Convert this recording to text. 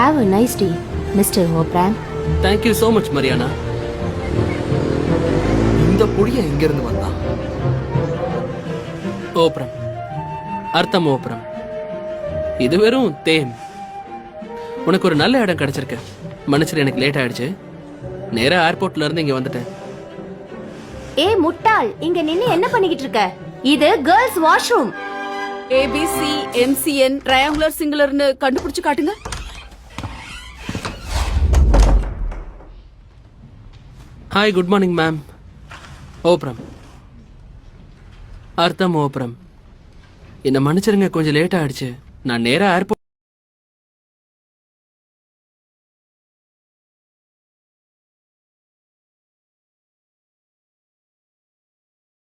Have a nice day, Mr. Opram. Thank you so much Mariana. இந்த புடிய எங்க இருந்து வந்தான்? ஓப்ரம், அர்த்தம் ஓப்ரம். இது வெறும் தேம். உனக்கு ஒரு நல்ல இடம் கிடைச்சிருக்கு. மனுஷர் எனக்கு லேட் ஆயிடுச்சு. நேரா ஏர்போர்ட்ல இருந்து இங்க வந்துட்டேன். ஏய் முட்டாள், இங்க நின்னு என்ன பண்ணிக்கிட்டு இருக்க? இது girls washroom. ABC MCN triangular சிங்குலர்னு கண்டுபிடிச்சு காட்டுங்க. Hi, good morning ma'am. ஓப்ரம், அர்த்தம் ஓப்ரம். என்ன மன்னிச்சிருங்க, கொஞ்சம் லேட் ஆயிடுச்சு. நான் நேரா ஏர்போர்ட்